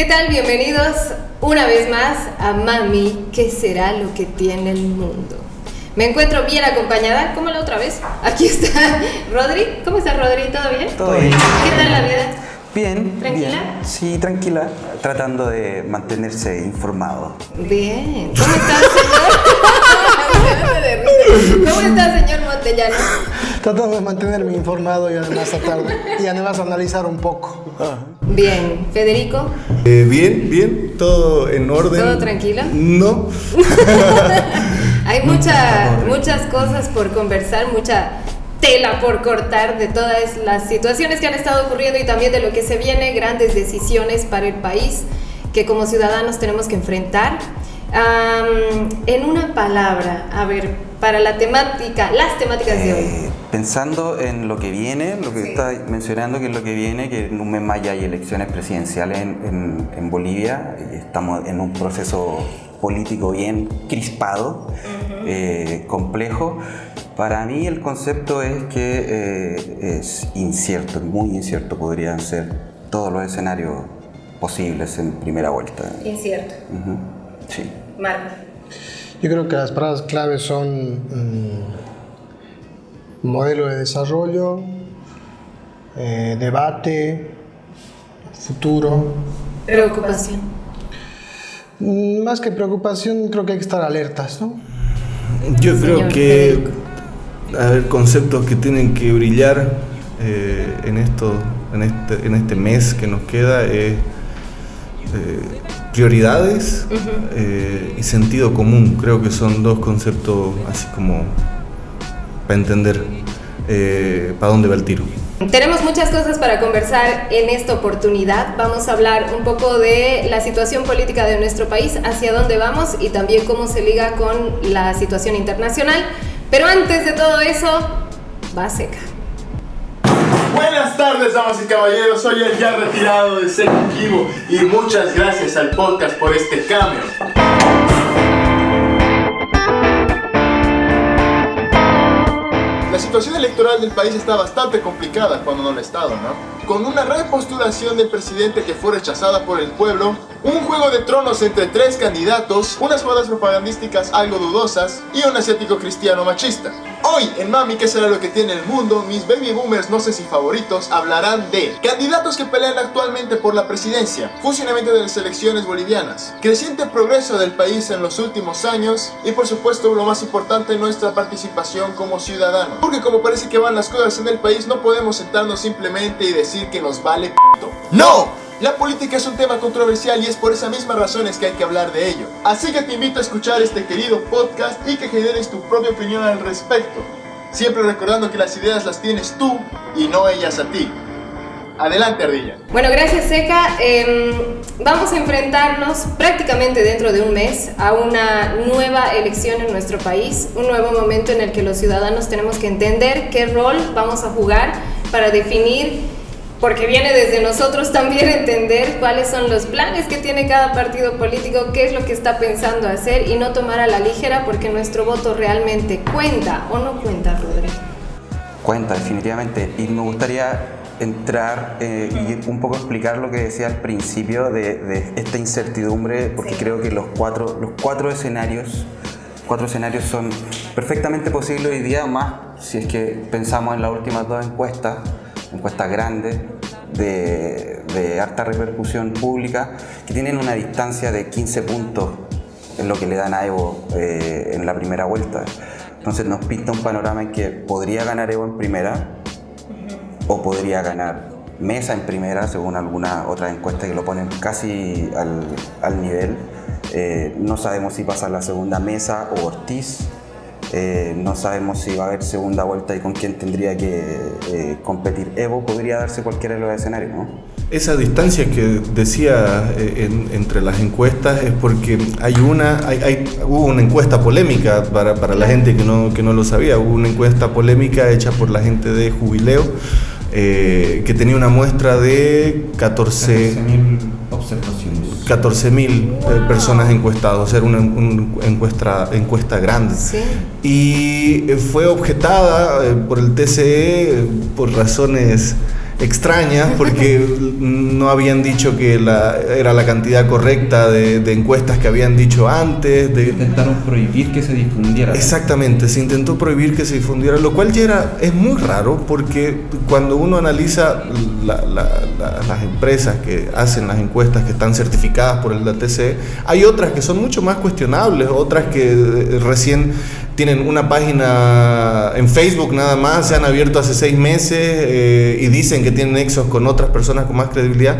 ¿Qué tal? Bienvenidos una vez más a Mami, ¿qué será lo que tiene el mundo? Me encuentro bien acompañada, como la otra vez. Aquí está Rodri. ¿Cómo estás, Rodri? ¿Todo bien? Todo bien. ¿Qué tal la vida? Bien. ¿Tranquila? Bien. Sí, tranquila. Tratando de mantenerse informado. Bien. ¿Cómo estás, señor? ¿Cómo está, señor Montellano? Tratando de mantenerme informado y además analizar un poco. Bien. ¿Federico? Bien, todo en orden. ¿Todo tranquilo? No. Hay muchas cosas por conversar, mucha tela por cortar de todas las situaciones que han estado ocurriendo y también de lo que se viene, grandes decisiones para el país que como ciudadanos tenemos que enfrentar. En una palabra, a ver, para las temáticas de hoy. Pensando en lo que viene, lo que está mencionando, que es lo que viene, que en un mes más ya hay elecciones presidenciales en Bolivia, y estamos en un proceso político bien crispado, complejo. Para mí el concepto es que es incierto, muy incierto podrían ser todos los escenarios posibles en primera vuelta. Incierto. Sí. Marco. Yo creo que las palabras claves son modelo de desarrollo, debate, futuro. Preocupación. Más que preocupación, creo que hay que estar alertas, ¿no? Yo creo Señor que Federico. conceptos que tienen que brillar en este mes que nos queda es prioridades y sentido común. Creo que son dos conceptos así como para entender para dónde va el tiro. Tenemos muchas cosas para conversar en esta oportunidad. Vamos a hablar un poco de la situación política de nuestro país, hacia dónde vamos y también cómo se liga con la situación internacional. Pero antes de todo eso, va Seca. Buenas tardes, damas y caballeros, soy el ya retirado de Seca Kibo y muchas gracias al podcast por este cameo. La situación electoral del país está bastante complicada cuando no lo ha estado, ¿no? Con una repostulación del presidente que fue rechazada por el pueblo, un juego de tronos entre 3 candidatos, unas jugadas propagandísticas algo dudosas y un asiático cristiano machista. Hoy en Mami, ¿qué será lo que tiene el mundo? Mis baby boomers, no sé si favoritos, hablarán de candidatos que pelean actualmente por la presidencia, funcionamiento de las elecciones bolivianas, creciente progreso del país en los últimos años y por supuesto lo más importante, nuestra participación como ciudadanos. Porque como parece que van las cosas en el país, no podemos sentarnos simplemente y decir que nos vale p***. ¡No! La política es un tema controversial y es por esas mismas razones que hay que hablar de ello. Así que te invito a escuchar este querido podcast y que generes tu propia opinión al respecto. Siempre recordando que las ideas las tienes tú y no ellas a ti. Adelante, Ardilla. Bueno, gracias, Seca. Vamos a enfrentarnos prácticamente dentro de un mes a una nueva elección en nuestro país, un nuevo momento en el que los ciudadanos tenemos que entender qué rol vamos a jugar para definir, porque viene desde nosotros también entender cuáles son los planes que tiene cada partido político, qué es lo que está pensando hacer y no tomar a la ligera, porque nuestro voto realmente cuenta o no cuenta, Rodrigo. Cuenta, definitivamente. Y me gustaría entrar y un poco explicar lo que decía al principio de esta incertidumbre, porque creo que los cuatro escenarios son perfectamente posibles hoy día, más si es que pensamos en las últimas 2 encuestas grandes de harta repercusión pública, que tienen una distancia de 15 puntos en lo que le dan a Evo en la primera vuelta. Entonces nos pinta un panorama en que podría ganar Evo en primera, o podría ganar Mesa en primera, según algunas otras encuestas que lo ponen casi al nivel. No sabemos si pasa la segunda Mesa o Ortiz. No sabemos si va a haber segunda vuelta y con quién tendría que competir Evo. Podría darse cualquiera de los escenarios, ¿no? Esa distancia que decía entre las encuestas es porque hubo una encuesta polémica para la gente que no lo sabía. Hubo una encuesta polémica hecha por la gente de Jubileo que tenía una muestra de 14.000 observaciones. 14.000 personas encuestadas, o sea, era una encuesta grande. Sí. Y fue objetada por el TCE por razones extrañas porque no habían dicho que era la cantidad correcta de encuestas que habían dicho antes. Intentaron prohibir que se difundiera. Exactamente, se intentó prohibir que se difundiera, lo cual ya es muy raro porque cuando uno analiza las empresas que hacen las encuestas que están certificadas por el DATC, hay otras que son mucho más cuestionables, otras que recién tienen una página en Facebook nada más, se han abierto hace 6 meses y dicen que tienen nexos con otras personas con más credibilidad,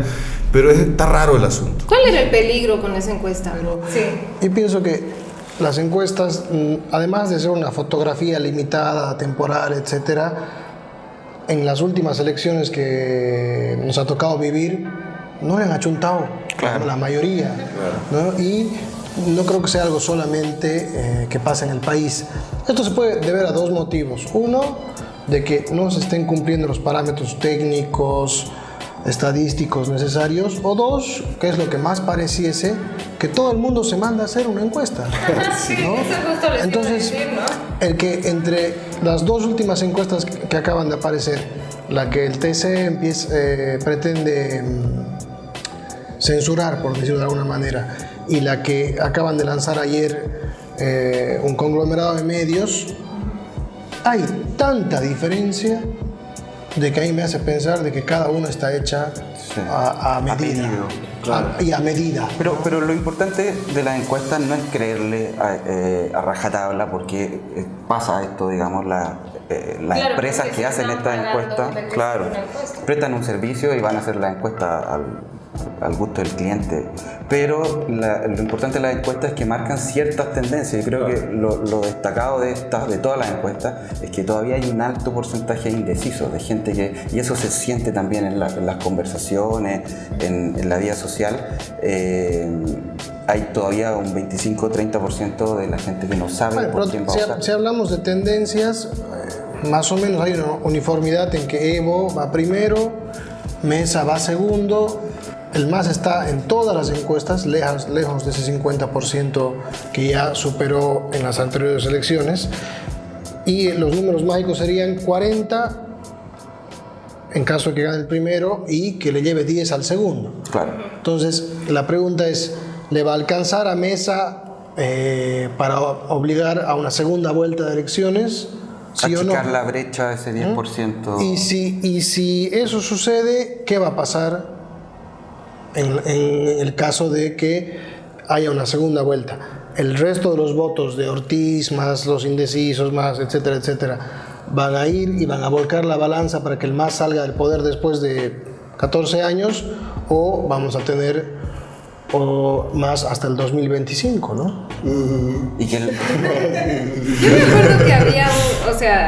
pero está raro el asunto. ¿Cuál era el peligro con esa encuesta? Yo pienso que las encuestas, además de ser una fotografía limitada, temporal, etcétera, en las últimas elecciones que nos ha tocado vivir, no le han achuntado, claro, la mayoría, claro, ¿no? Y no creo que sea algo solamente que pasa en el país. Esto se puede deber a 2 motivos. Uno, de que no se estén cumpliendo los parámetros técnicos, estadísticos necesarios. O 2, que es lo que más pareciese, que todo el mundo se manda a hacer una encuesta. Sí, ¿no? eso justo les Entonces, iba a decir, ¿no? el que entre las 2 últimas encuestas que acaban de aparecer, la que el TC pretende censurar, por decirlo de alguna manera, y la que acaban de lanzar ayer un conglomerado de medios, hay tanta diferencia de que a mí me hace pensar de que cada una está hecha a medida. Claro. Y a medida. Pero lo importante de las encuestas no es creerle a rajatabla, porque pasa esto, digamos, las claro, empresas que hacen estas encuestas, claro, prestan un servicio y van a hacer la encuesta al gusto del cliente, pero lo importante de las encuestas es que marcan ciertas tendencias. Yo creo que lo destacado de todas las encuestas es que todavía hay un alto porcentaje de indecisos, de gente y eso se siente también en las conversaciones, en la vida social. Hay todavía un 25-30% de la gente que no sabe por quién va a votar. Si hablamos de tendencias, más o menos hay una uniformidad en que Evo va primero, Mesa va segundo. El MAS está en todas las encuestas, lejos de ese 50% que ya superó en las anteriores elecciones. Y los números mágicos serían 40 en caso de que gane el primero y que le lleve 10 al segundo. Claro. Entonces, la pregunta es, ¿le va a alcanzar a Mesa para obligar a una segunda vuelta de elecciones? ¿Sí o no? Achicar la brecha de ese 10%. Y si eso sucede, ¿qué va a pasar en el caso de que haya una segunda vuelta? El resto de los votos de Ortiz, más los indecisos, más etcétera, etcétera, van a ir y van a volcar la balanza para que el MAS salga del poder después de 14 años, o vamos a tener más hasta el 2025, ¿no? Y que Yo recuerdo que había,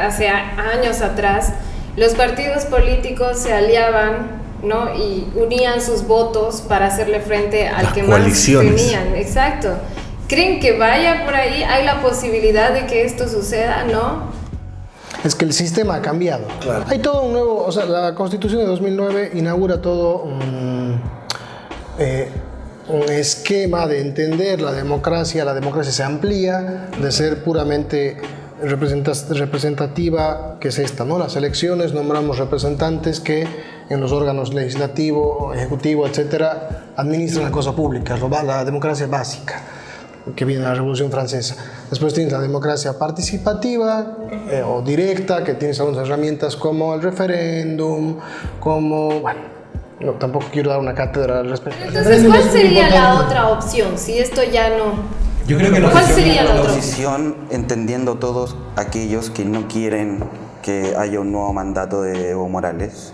hace años atrás, los partidos políticos se aliaban, ¿no? Y unían sus votos para hacerle frente al que más tenían. Exacto. ¿Creen que vaya por ahí? ¿Hay la posibilidad de que esto suceda? ¿No? Es que el sistema ha cambiado. Claro. Hay todo un nuevo, la Constitución de 2009 inaugura todo un esquema de entender la democracia. La democracia se amplía de ser puramente representativa, que es esta, ¿no? Las elecciones, nombramos representantes que en los órganos legislativo, ejecutivo, etcétera, administran la cosa pública, la democracia básica, que viene de la Revolución Francesa. Después tienes la democracia participativa o directa, que tienes algunas herramientas como el referéndum, como, no, tampoco quiero dar una cátedra al respecto. Entonces, ¿cuál sería la otra opción si esto ya no? Yo creo que ¿Cuál sería la otra opción, entendiendo todos aquellos que no quieren que haya un nuevo mandato de Evo Morales,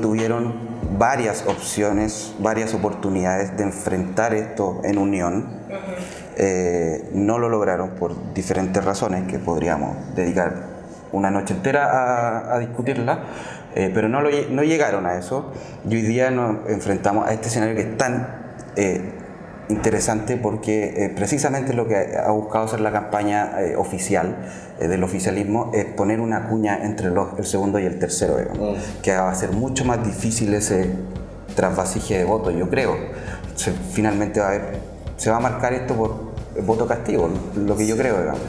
tuvieron varias opciones, varias oportunidades de enfrentar esto en unión. No lo lograron por diferentes razones que podríamos dedicar una noche entera a discutirla, pero no llegaron a eso, y hoy día nos enfrentamos a este escenario que es tan interesante porque precisamente lo que ha buscado hacer la campaña oficial del oficialismo es poner una cuña entre el segundo y el tercero, que va a ser mucho más difícil ese trasvasije de votos, yo creo. Finalmente se va a marcar esto por voto castigo, lo que yo creo, digamos.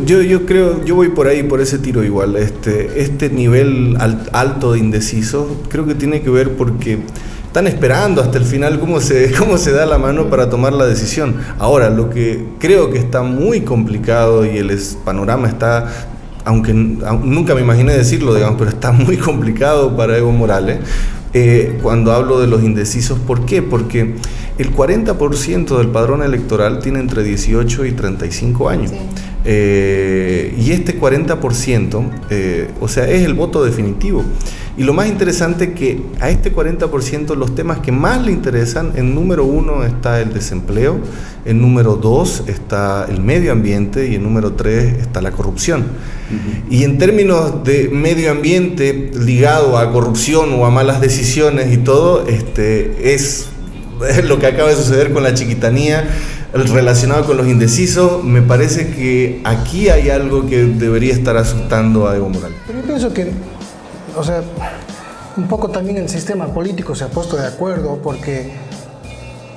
Yo creo, yo voy por ahí, por ese tiro igual. Este nivel alto de indecisos creo que tiene que ver porque están esperando hasta el final cómo se da la mano para tomar la decisión. Ahora, lo que creo que está muy complicado y el panorama está, aunque nunca me imaginé decirlo, digamos, pero está muy complicado para Evo Morales. Cuando hablo de los indecisos, ¿por qué? Porque el 40% del padrón electoral tiene entre 18 y 35 años. Sí. Y este 40%, o sea, es el voto definitivo. Y lo más interesante que a este 40% los temas que más le interesan, en número 1 está el desempleo, en número 2 está el medio ambiente y en número 3 está la corrupción. Y en términos de medio ambiente ligado a corrupción o a malas decisiones y todo, es lo que acaba de suceder con la chiquitanía relacionado con los indecisos. Me parece que aquí hay algo que debería estar asustando a Evo Morales. Pero yo pienso que, o sea, un poco también el sistema político se ha puesto de acuerdo porque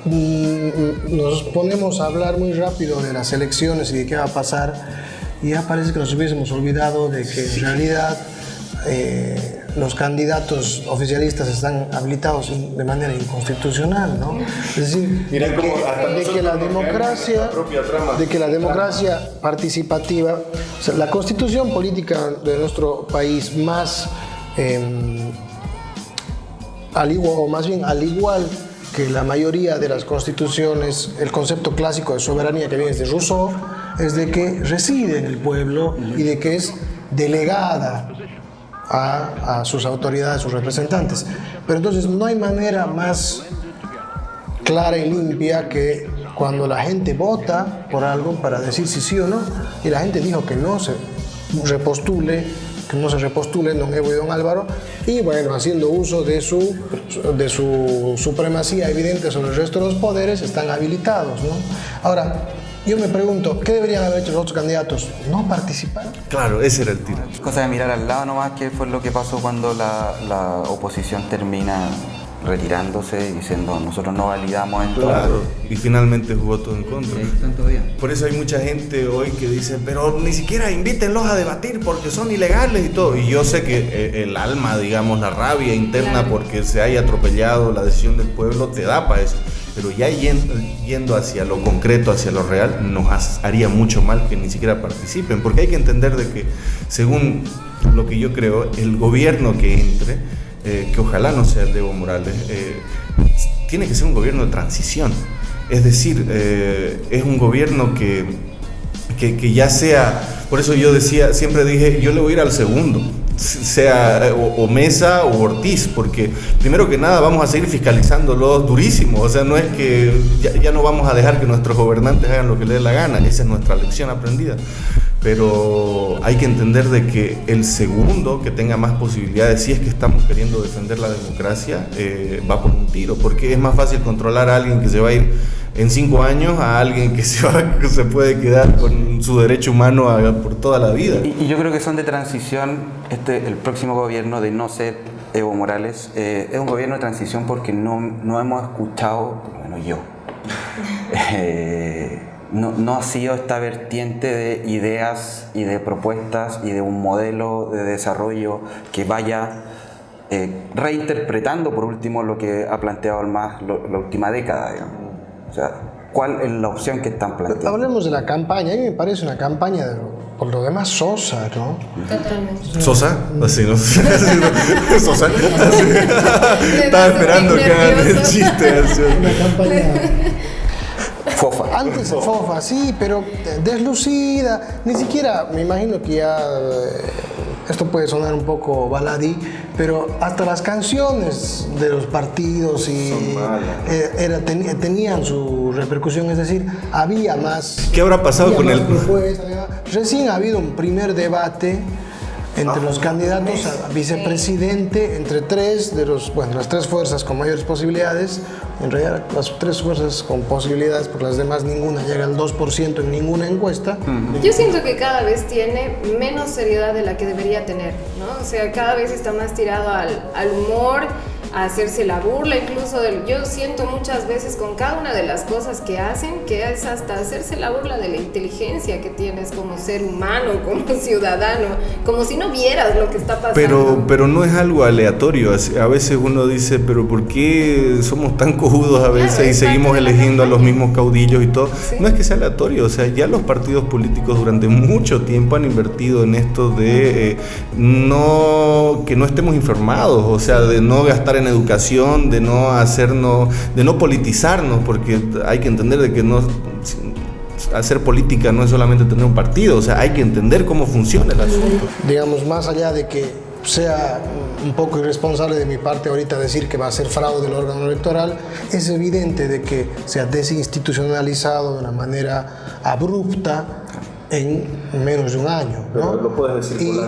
nos ponemos a hablar muy rápido de las elecciones y de qué va a pasar y ya parece que nos hubiésemos olvidado de que en realidad los candidatos oficialistas están habilitados de manera inconstitucional, ¿no? Es decir, de que la democracia participativa, o sea, la constitución política de nuestro país más al igual que la mayoría de las constituciones, el concepto clásico de soberanía que viene desde Rousseau es de que reside en el pueblo y de que es delegada a sus autoridades, sus representantes. Pero entonces no hay manera más clara y limpia que cuando la gente vota por algo para decir si sí o no, y la gente dijo que no se repostule don Evo y don Álvaro, y bueno, haciendo uso de su supremacía evidente sobre el resto de los poderes, están habilitados, ¿no? Ahora, yo me pregunto, ¿qué deberían haber hecho los otros candidatos? ¿No participar? Claro, ese era el tiro. Cosa de mirar al lado nomás, que fue lo que pasó cuando la oposición termina retirándose y diciendo nosotros no validamos esto. Claro, y finalmente jugó todo en contra. Sí, están todavía. Por eso hay mucha gente hoy que dice, pero ni siquiera invítenlos a debatir porque son ilegales y todo. Y yo sé que el alma, digamos, la rabia interna porque se haya atropellado la decisión del pueblo te da para eso. Pero ya yendo hacia lo concreto, hacia lo real, nos haría mucho mal que ni siquiera participen, porque hay que entender de que, según lo que yo creo, el gobierno que entre, que ojalá no sea el de Evo Morales, tiene que ser un gobierno de transición. Es decir, es un gobierno que ya sea, por eso yo decía, siempre dije, yo le voy a ir al segundo, sea o Mesa o Ortiz, porque primero que nada vamos a seguir fiscalizándolos durísimo, o sea, no es que ya no vamos a dejar que nuestros gobernantes hagan lo que les dé la gana, esa es nuestra lección aprendida, pero hay que entender de que el segundo que tenga más posibilidades, si es que estamos queriendo defender la democracia, va por un tiro, porque es más fácil controlar a alguien que se va a ir en 5 años a alguien que se puede quedar con su derecho humano por toda la vida. Y yo creo que son de transición. El próximo gobierno, de no ser Evo Morales, es un gobierno de transición porque no hemos escuchado, bueno, yo, no ha sido esta vertiente de ideas y de propuestas y de un modelo de desarrollo que vaya reinterpretando por último lo que ha planteado la última década, digamos. O sea, ¿cuál es la opción que están planteando? Hablemos de la campaña. A mí me parece una campaña, por lo demás, sosa, ¿no? Totalmente. ¿Sosa? Así, ¿no? ¿Sosa? Así. Estaba esperando que hagan el chiste. Así. Una campaña... Fofa. Antes fofa, sí, pero deslucida. Ni siquiera, me imagino que ya... Esto puede sonar un poco baladí, pero hasta las canciones de los partidos tenían su repercusión, es decir, había más... ¿Qué habrá pasado con él? Recién ha habido un primer debate entre los candidatos a vicepresidente, entre las tres fuerzas con mayores posibilidades. En realidad, las tres fuerzas con posibilidades, por las demás ninguna llega al 2% en ninguna encuesta. Yo siento que cada vez tiene menos seriedad de la que debería tener, ¿no? O sea, cada vez está más tirado al humor a hacerse la burla incluso yo siento muchas veces con cada una de las cosas que hacen, que es hasta hacerse la burla de la inteligencia que tienes como ser humano, como ciudadano, como si no vieras lo que está pasando. Pero no es algo aleatorio. A veces uno dice, pero ¿por qué somos tan cojudos a veces y seguimos eligiendo a los mismos caudillos y todo? Sí. No es que sea aleatorio, o sea, ya los partidos políticos durante mucho tiempo han invertido en esto de que no estemos informados, o sea, de no gastar en educación, de no politizarnos, porque hay que entender de que hacer política no es solamente tener un partido, o sea, hay que entender cómo funciona el asunto. Digamos, más allá de que sea un poco irresponsable de mi parte ahorita decir que va a ser fraude el órgano electoral, es evidente de que se ha desinstitucionalizado de una manera abrupta en menos de un año, ¿no? Pero lo puedes decir por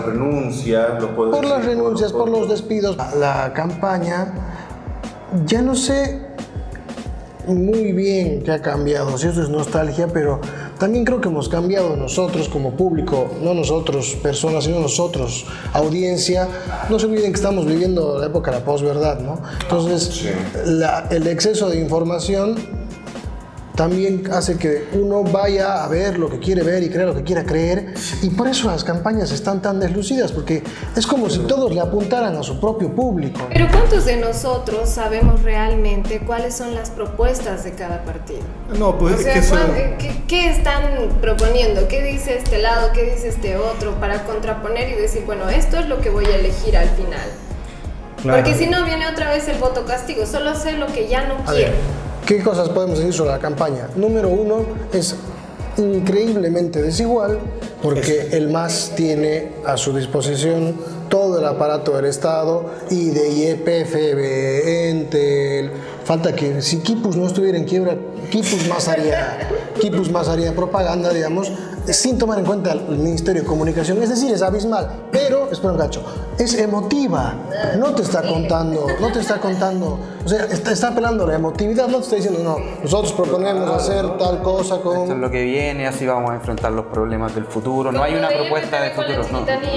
las renuncias, por los despidos. La campaña, ya no sé muy bien qué ha cambiado, si eso es nostalgia, pero también creo que hemos cambiado nosotros como público, no nosotros personas, sino nosotros audiencia. No se olviden que estamos viviendo la época de la posverdad, ¿no? Entonces, sí, el exceso de información también hace que uno vaya a ver lo que quiere ver y creer lo que quiera creer, y por eso las campañas están tan deslucidas, porque es como si todos le apuntaran a su propio público. Pero ¿cuántos de nosotros sabemos realmente cuáles son las propuestas de cada partido? No, pues, o sea, ¿qué están proponiendo? ¿Qué dice este lado? ¿Qué dice este otro? Para contraponer y decir, bueno, esto es lo que voy a elegir al final. Claro. Porque si no viene otra vez el voto castigo, solo sé lo que ya no quiero. ¿Qué cosas podemos decir sobre la campaña? Número uno, es increíblemente desigual porque el MAS tiene a su disposición todo el aparato del Estado, IDIEPF, Entel. Falta que si Quipus no estuviera en quiebra, Quipus más haría propaganda, digamos, sin tomar en cuenta el Ministerio de Comunicación. Es decir, es abismal, pero, espera un cacho, es emotiva, no te está contando, o sea, está apelando a la emotividad, no te está diciendo, no, nosotros proponemos hacer tal cosa con... Esto es lo que viene, así vamos a enfrentar los problemas del futuro, no hay una propuesta de futuro,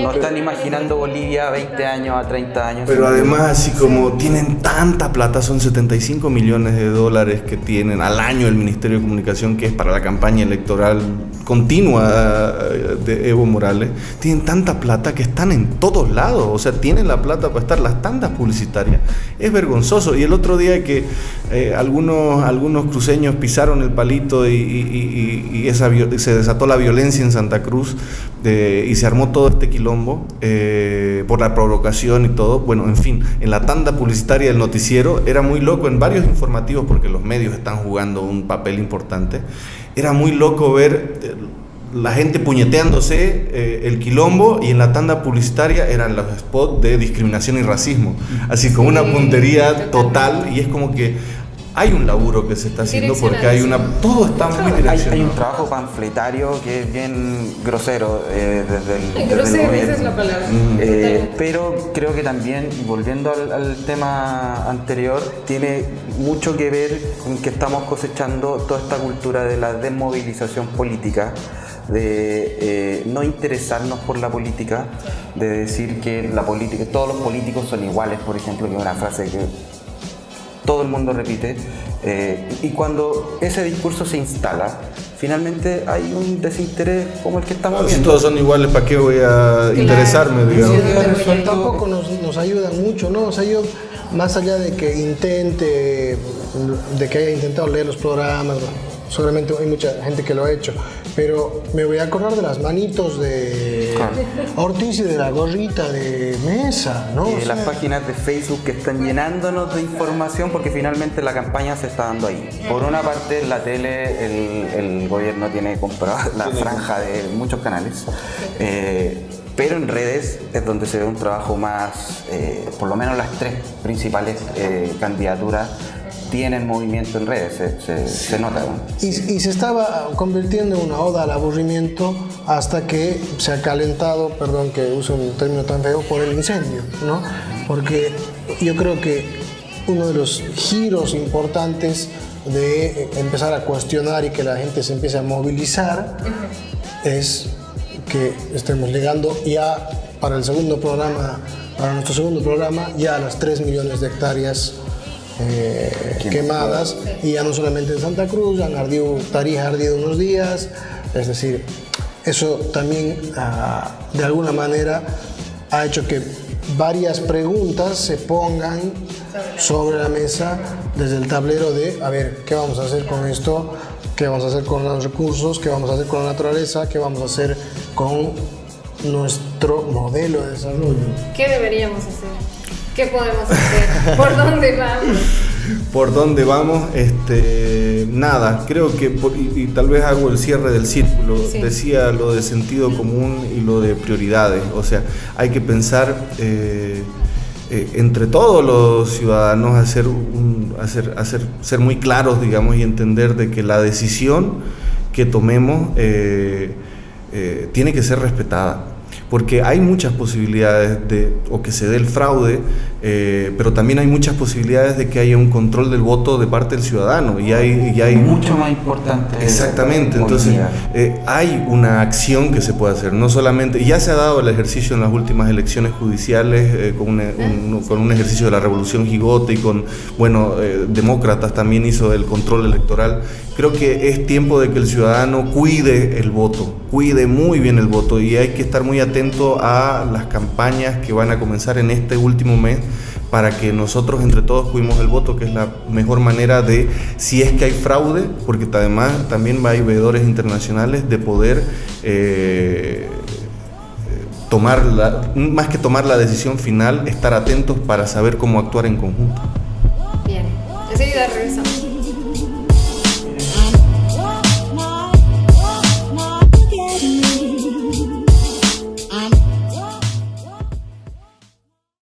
no están imaginando Bolivia a 20 años, a 30 años. Pero además, así como tienen tanta plata, son 75 millones de dólares que tienen al año el Ministerio de Comunicación, que es para la campaña electoral continua de Evo Morales, tienen tanta plata que están en todos lados, o sea, tienen la plata para estar, las tandas publicitarias, es vergonzoso. Y el otro día que algunos cruceños pisaron el palito y se desató la violencia en Santa Cruz y se armó todo este quilombo por la provocación y todo, bueno, en fin, en la tanda publicitaria del noticiero era muy loco, en varios informativos, porque los medios están jugando un papel importante, era muy loco ver la gente puñeteándose el quilombo, y en la tanda publicitaria eran los spots de discriminación y racismo, así con una puntería total, y es como que hay un laburo que se está haciendo porque todo está muy direccionado. Hay un trabajo panfletario que es bien grosero desde el grosero, esa es la palabra. Pero creo que también, volviendo al tema anterior, tiene mucho que ver con que estamos cosechando toda esta cultura de la desmovilización política, de no interesarnos por la política, de decir que todos los políticos son iguales, por ejemplo, que es una frase que todo el mundo repite, y cuando ese discurso se instala, finalmente hay un desinterés como el que estamos viendo. Si todos son iguales, ¿para qué voy a interesarme, digamos? Sí, tampoco nos ayudan mucho, ¿no? O sea, yo, más allá de que haya intentado leer los programas, seguramente hay mucha gente que lo ha hecho, pero me voy a acordar de las manitos de Ortiz y de la gorrita de Mesa, ¿no? Y las páginas de Facebook que están llenándonos de información, porque finalmente la campaña se está dando ahí. Por una parte, en la tele el gobierno tiene comprada la franja de muchos canales, pero en redes es donde se ve un trabajo más, por lo menos las tres principales candidaturas tienen movimiento en redes, se nota, ¿no? Y se estaba convirtiendo en una oda al aburrimiento hasta que se ha calentado, perdón que use un término tan feo, por el incendio, ¿no? Porque yo creo que uno de los giros importantes de empezar a cuestionar y que la gente se empiece a movilizar es que estemos llegando ya para el segundo programa para nuestro segundo programa, ya las 3 millones de hectáreas quemadas, y ya no solamente en Santa Cruz, en Tarija ha ardido unos días, es decir, eso también de alguna manera ha hecho que varias preguntas se pongan sobre la mesa desde el tablero de, a ver, ¿qué vamos a hacer con esto? ¿Qué vamos a hacer con los recursos? ¿Qué vamos a hacer con la naturaleza? ¿Qué vamos a hacer con nuestro modelo de desarrollo? ¿Qué deberíamos hacer? ¿Qué podemos hacer? ¿Por dónde vamos? ¿Por dónde vamos? Nada, creo que, y tal vez hago el cierre del círculo, Sí. decía lo de sentido común y lo de prioridades, o sea, hay que pensar entre todos los ciudadanos, ser muy claros, digamos, y entender de que la decisión que tomemos tiene que ser respetada. Porque hay muchas posibilidades o que se dé el fraude, pero también hay muchas posibilidades de que haya un control del voto de parte del ciudadano. Y hay mucho más importante. Exactamente, entonces hay una acción que se puede hacer, no solamente, ya se ha dado el ejercicio en las últimas elecciones judiciales con un ejercicio de la revolución Gigote y Demócratas también hizo el control electoral. Creo que es tiempo de que el ciudadano cuide el voto, cuide muy bien el voto, y hay que estar muy atento a las campañas que van a comenzar en este último mes para que nosotros entre todos cuidemos el voto, que es la mejor manera de, si es que hay fraude, porque además también hay veedores internacionales, de poder más que tomar la decisión final, estar atentos para saber cómo actuar en conjunto. Bien, enseguida regresamos.